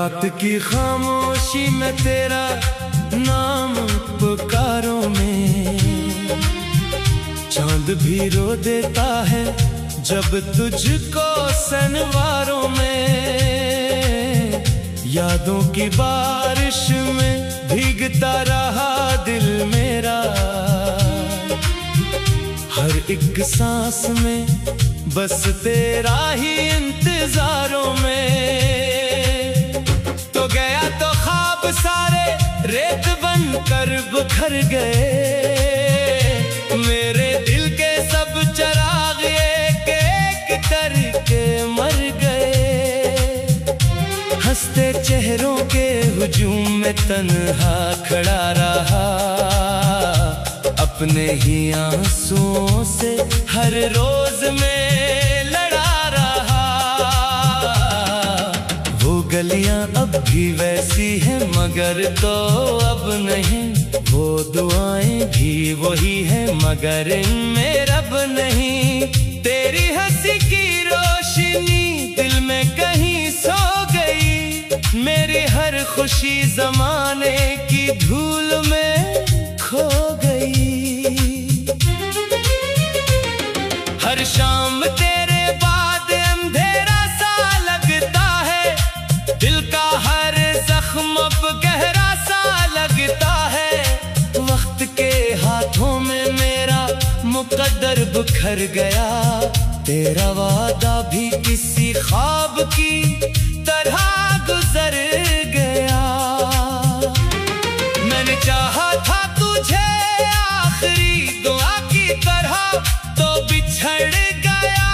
रात की खामोशी में तेरा नाम पुकारों में चांद भी रो देता है जब तुझको सनवारों में। यादों की बारिश में भीगता रहा दिल मेरा, हर एक सांस में बस तेरा ही इंतजारों में। तो गया तो ख्वाब सारे रेत बनकर बिखर गए, मेरे दिल के सब चिराग एक एक करके मर गए। हंसते चेहरों के हुजूम में तन्हा खड़ा रहा, अपने ही आंसुओं से हर रोज में लड़ा रहा। वो गलियां अब भी वैसी हैं मगर तो अब नहीं, वो दुआएं भी वही है मगर इनमें रब नहीं। तेरी हंसी की रोशनी दिल में कहीं सो गई, मेरी हर खुशी जमाने की धूल में खो गई। हर शाम तेरे बाद अंधेरा सा लगता है, दिल का हर जख्म अब गहरा सा लगता है। वक्त के हाथों में मेरा मुकद्दर बिखर गया, तेरा वादा भी किसी ख्वाब की तरह गुजर गया। मैंने चाहा था तुझे आखिरी दुआ की तरह, तो बिछड़ गया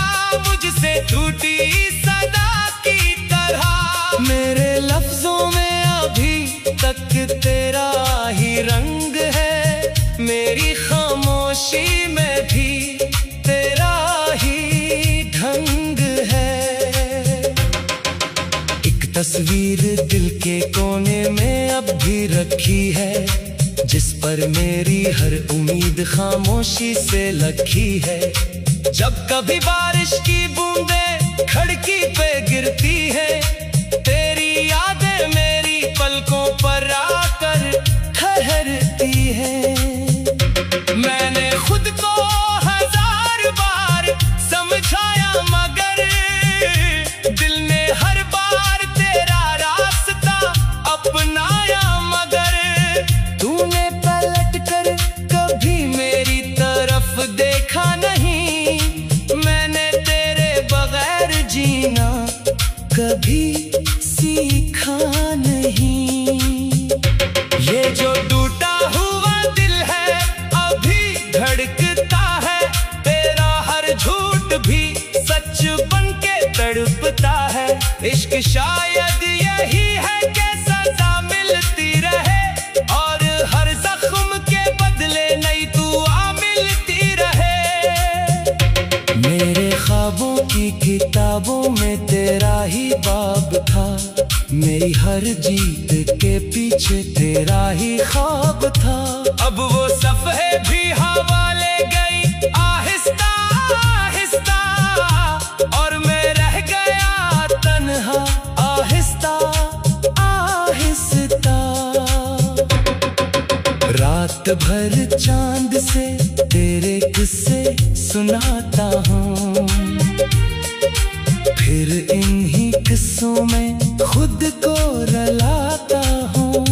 मुझसे टूटी सदा की तरह। मेरे लफ्जों में अभी तक तेरा ही रंग है, मेरी खामोशी में भी तेरा ही ढंग है। एक तस्वीर दिल के कोने में अब भी रखी है, जिस पर मेरी हर उम्मीद खामोशी से लखी है। जब कभी बारिश की बूंदें खिड़की पे गिरती है, तेरी यादें मेरी पलकों पर आकर ठहरती है। मैंने खुद को हजार बार समझाया मगर दिल ने हर बार तेरा रास्ता अपनाया, मगर तूने पलट कर कभी मेरी तरफ देखा नहीं। मैंने तेरे बगैर जीना कभी सीखा नहीं। ये जो टूटा हुआ दिल है अभी धड़कता है, तेरा हर झूठ भी सच बनके तड़पता है। इश्क शायद यही है कि सजा मिलती रहे, और हर जख्म के बदले नई दुआ मिलती रहे। मेरे ख्वाबों की किताबों में तेरा ही बाब था, मेरी हर जीत के पीछे तेरा ही ख्वाब था। अब वो सफ़े भी हवा ले गई आहिस्ता आहिस्ता, और मैं रह गया तन्हा आहिस्ता आहिस्ता। रात भर चांद से तेरे किस्से सुनाता हूँ, फिर इन्हीं किस्सों में खुद को रलाता हूँ।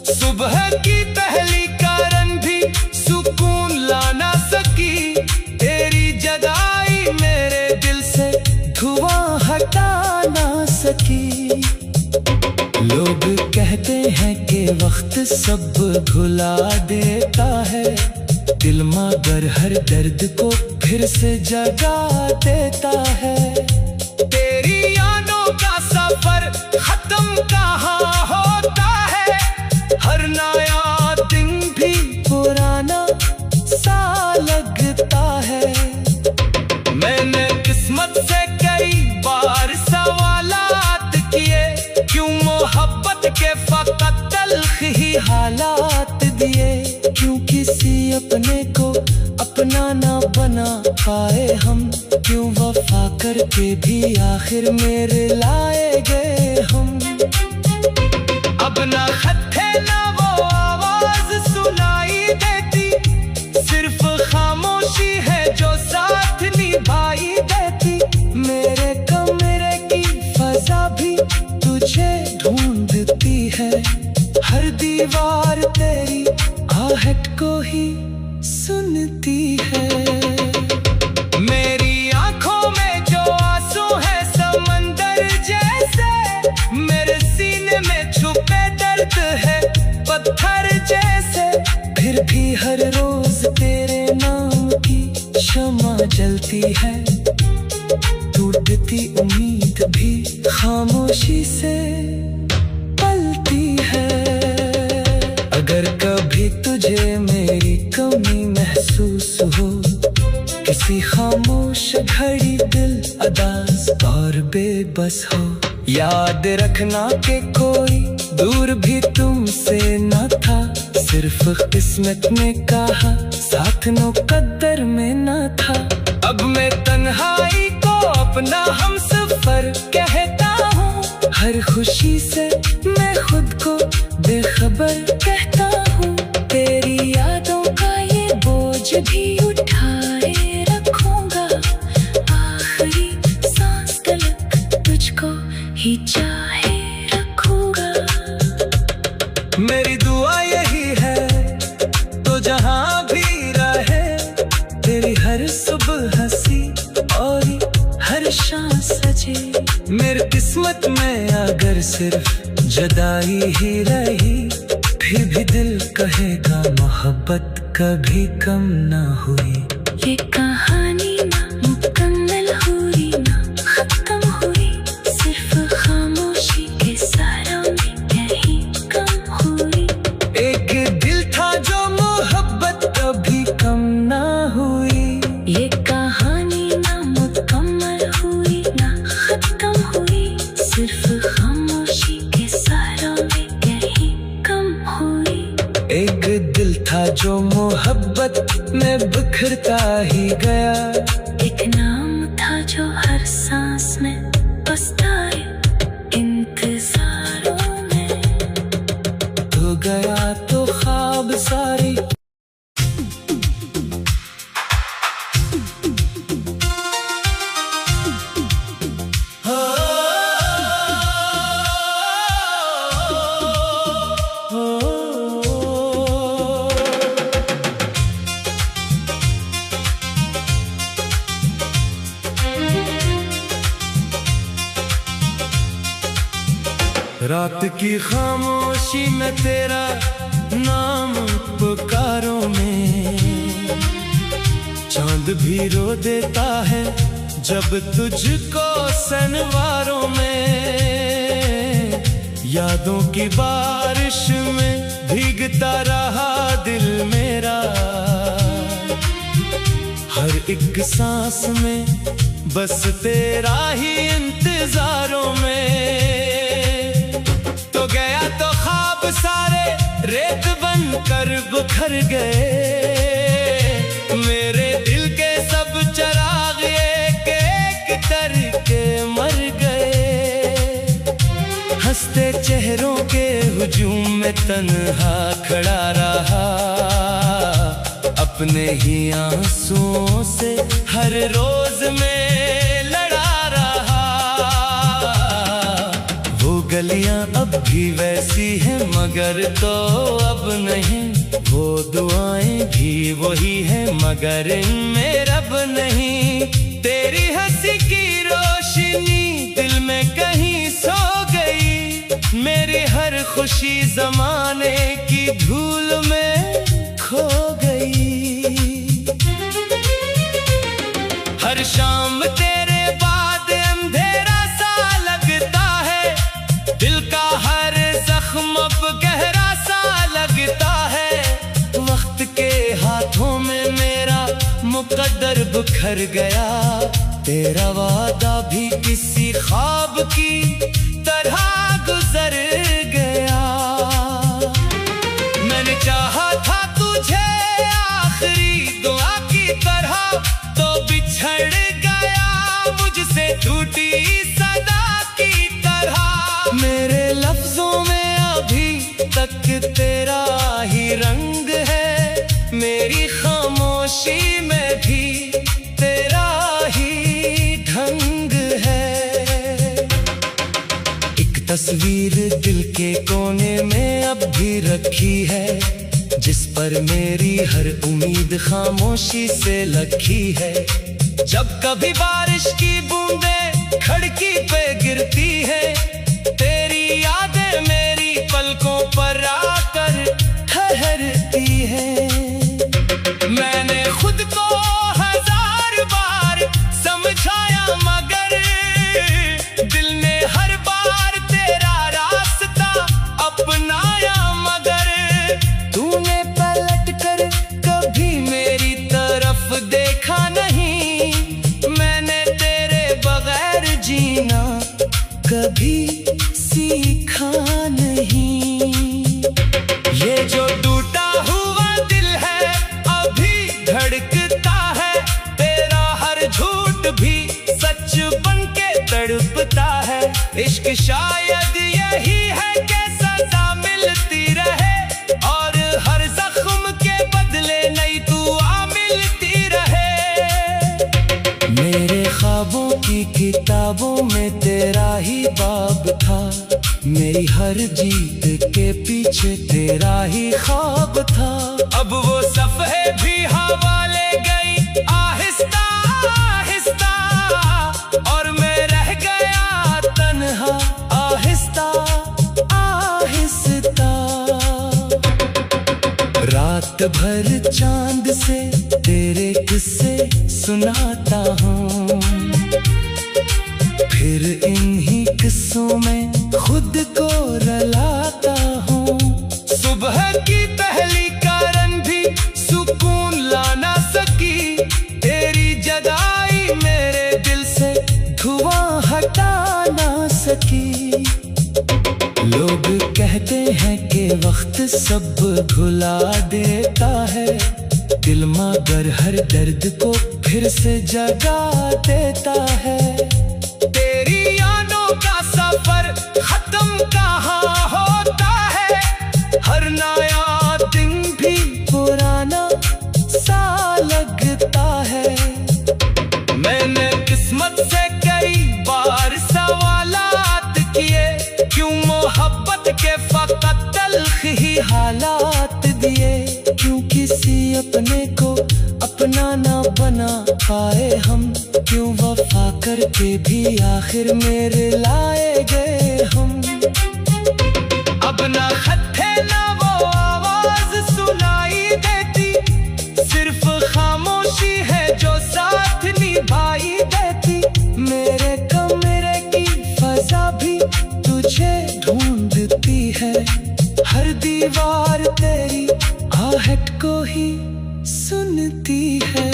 सुबह की पहली करन भी सुकून ला ना सकी, तेरी जदाई मेरे दिल से धुआं हटा ना सकी। लोग कहते हैं कि वक्त सब भुला देता है, दिल मगर हर दर्द को फिर से जगा देता है। तेरी यादों का सफर खत्म कहाँ होता है, हर नया दिन भी पुराना सा लगता है। मैंने किस्मत से कई बार सवालात किए, क्यों मोहब्बत के फकत तल्ख ही हालात दिए। क्यों किसी अपने को अपना ना बना पाए हम, क्यों वफा करके भी आखिर मेरे लाए गए हम। ना खत थे ना वो आवाज सुनाई देती, सिर्फ खामोशी है जो साथ निभाई देती। मेरे कमरे की फजा भी तुझे ढूंढती है, हर दीवार तेरी आहट को ही सुनती है। मेरी आंखों में जो आंसू है समंदर जैसे, मेरे सीने में छुपे दर्द है पत्थर जैसे। फिर भी हर रोज तेरे नाम की शम्मा जलती है, टूटती उम्मीद भी खामोशी से पलती है। अगर कभी तुझे मेरी कमी महसूस हो, किसी खामोश घड़ी दिल अदास और बेबस हो, याद रखना कि कोई दूर भी तुमसे न था, सिर्फ किस्मत ने कहा साथ नो कदर में न था। अब मैं तन्हाई को अपना हमसफर कहता हूँ, हर खुशी से मैं खुद को बेखबर कहता हूँ। तेरी यादों का ये बोझ भी उठाए रखूंगा, आखिरी सांस तलक तुझको ही चाहे रखूंगा। मेरी दुआ यही है तो जहां भी रहे, तेरी हर सुबह हंसी और हर शाम सजे। मेरी किस्मत में अगर सिर्फ जुदाई ही रही, फिर भी दिल कहेगा मोहब्बत कभी कम ना हुई। ये कहानी ना मुकम्मल हुई ना खत्म हुई, सिर्फ खामोशी के सारों में यही कम हुई। एक दिल था जो मोहब्बत कभी कम ना हुई। ये कहानी ना मुकम्मल हुई ना खत्म हुई, सिर्फ खामोशी के सारों में यही कम हुई। एक दिल था जो मोहब्बत में बिखरता ही गया, एक नाम था जो हर सांस में बसता है इंतजारों में। तो गया तो ख्वाब सारी। रात की खामोशी में तेरा नाम पुकारों में, चांद भी रो देता है जब तुझको सनवारों में। यादों की बारिश में भीगता रहा दिल मेरा, हर एक सांस में बस तेरा ही इंतजारों में। तो गया तो ख्वाब सारे रेत बनकर बिखर गए, मेरे दिल के सब चिराग एक करके मर गए। हंसते चेहरों के हुजूम में तन्हा खड़ा रहा, अपने ही आंसुओं से हर रोज में लड़ा रहा। वो गलियां अब भी वैसी हैं मगर तो अब नहीं, वो दुआएं भी वही हैं मगर इनमें रब नहीं। तेरी हंसी की रोशनी दिल में कहीं सो गई, मेरी हर खुशी जमाने की धूल में खो गई। हर शाम तेरे बाद अंधेरा सा लगता है, दिल का हर जख्म अब गहरा सा लगता है। वक्त के हाथों में मेरा मुकद्दर बिखर गया, तेरा वादा भी किसी ख्वाब की तरह गुजर गया। मैंने चाहा था तुझे आखिरी दुआ की तरह, तो बिछड़ गया मुझसे टूटी सदा की तरह। मेरे लफ्जों में अभी मेरी खामोशी में भी तेरा ही ढंग है। एक तस्वीर दिल के कोने में अब भी रखी है, जिस पर मेरी हर उम्मीद खामोशी से लगी है। जब कभी बारिश की बूंदें खिड़की पे गिरती है, तेरी यादें मेरी पलकों पर आकर ठहरती है। मैंने खुद को हजार बार समझाया, मगर दिल ने हर बार तेरा रास्ता अपनाया। मगर तूने पलट कर कभी मेरी तरफ देखा नहीं, मैंने तेरे बगैर जीना कभी सीखा नहीं। ये जो टूटा हुआ दिल है अभी धड़कता है, तेरा हर झूठ भी सच बनके तड़पता है। इश्क शायद यही है कि सजा मिलती रहे, और हर जख्म के बदले नई दुआ मिलती रहे। मेरे ख्वाबों की किताबों में तेरा ही बाब था, मेरी हर जीत के पीछे तेरा ही ख्वाब था। अब वो सफ़े भी हवा ले गई आहिस्ता आहिस्ता, और मैं रह गया तन्हा आहिस्ता आहिस्ता। रात भर चांद से तेरे किस्से सुनाता हूँ, फिर इन्हीं किस्सों में खुद को रलाता हूँ। सुबह की पहली करन भी सुकून ला ना सकी, तेरी जदाई मेरे दिल से धुआं हटा ना सकी। लोग कहते हैं कि वक्त सब भुला देता है, दिल मगर हर दर्द को फिर से जगा देता है। तेरी यादों का सफर खत्म कहाँ होता है, हर नया दिन भी पुराना सा लगता है। मैंने किस्मत से कई बार सवालात किए, क्यों मोहब्बत के फकत तल्ख ही हालात दिए। क्यों किसी अपने को अपना ना बना पाए हम, क्यों वफा करके भी आखिर मेरे लाए गए हम। अब ना खत है ना वो आवाज सुनाई देती, सिर्फ खामोशी है जो साथ निभाई देती। मेरे कमरे की फजा भी तुझे ढूंढती है, हर दीवार तेरी आहट को ही सुनती है।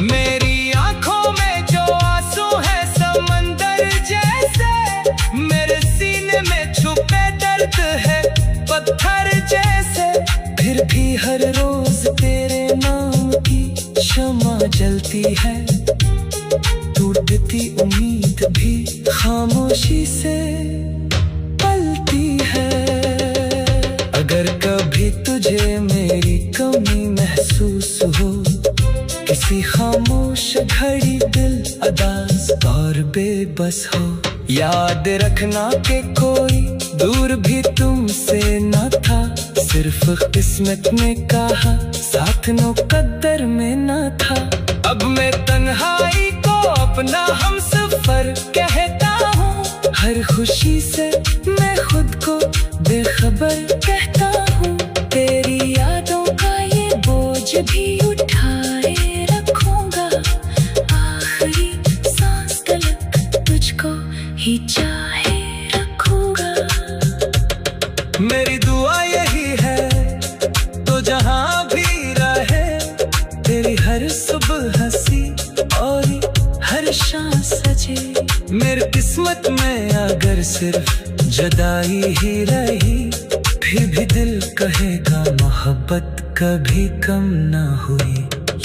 मेरी आंखों में जो आंसू है समंदर जैसे, मेरे सीने में छुपे दर्द है पत्थर जैसे। फिर भी हर रोज तेरे नाम की शमा जलती है, टूटती उम्मीद भी खामोशी से पलती है। अगर कभी तुझे मेरी कमी महसूस हो, किसी खामोश घड़ी दिल अदास और बेबस हो, याद रखना कि कोई दूर भी तुमसे न था, सिर्फ किस्मत ने कहा साथ मुकद्दर में न था। अब मैं तन्हाई को अपना हमसफर कहता हूँ, हर खुशी से मैं खुद को बेखबर कहता हूँ। तेरी यादों का ये बोझ भी उठाए रखूंगा, आखिरी सांस तलक तुझको ही चाहे रखूंगा। मेरी दुआ यही है तो जहाँ भी रहे, तेरी हर सुबह हंसी और हर शाम सजे। मेरी किस्मत में अगर सिर्फ जुदाई ही रही, फिर भी दिल कहेगा मोहब्बत कभी कम ना हुई।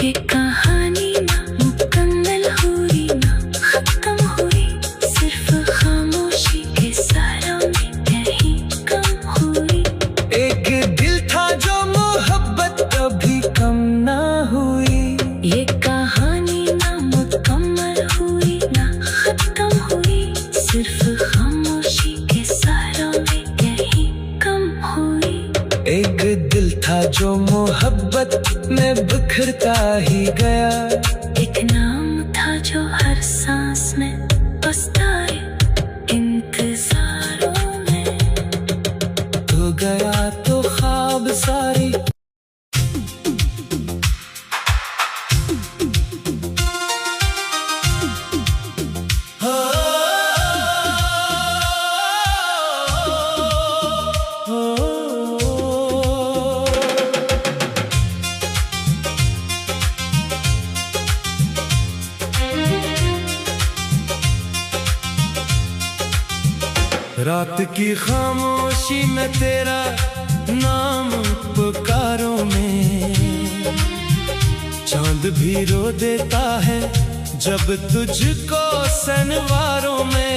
ये कहानी ना मुकम्मल हुई ना खत्म हुई, सिर्फ खामोशी के सारों में यही कम हुई। एक दिल था जो मोहब्बत मोहब्बत में बिखरता ही गया। एक नाम था जो हर सांस में बसता है, इंतजारों में। तो गया तो ख्वाब सारी। रात की खामोशी में तेरा नाम पुकारों में, चांद भी रो देता है जब तुझको सनवारों में।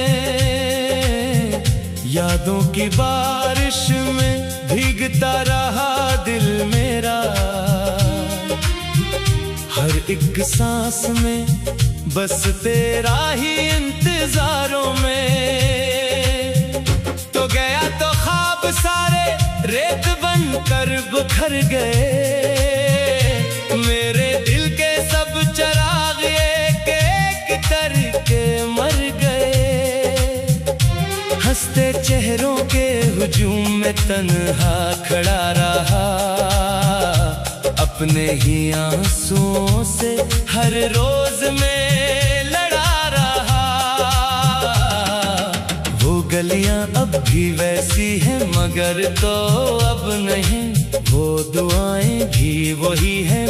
यादों की बारिश में भीगता रहा दिल मेरा, हर एक सांस में बस तेरा ही इंतजारों में। तो गया तो ख्वाब सारे रेत बनकर बिखर गए, मेरे दिल के सब चिराग एक एक करके मर गए। हंसते चेहरों के हुजूम में तन्हा खड़ा रहा, अपने ही आंसुओं से हर रोज में लड़ा रहा। वो गलियां अब भी वैसी हैं मगर तो अब नहीं, वो दुआएं भी वही हैं।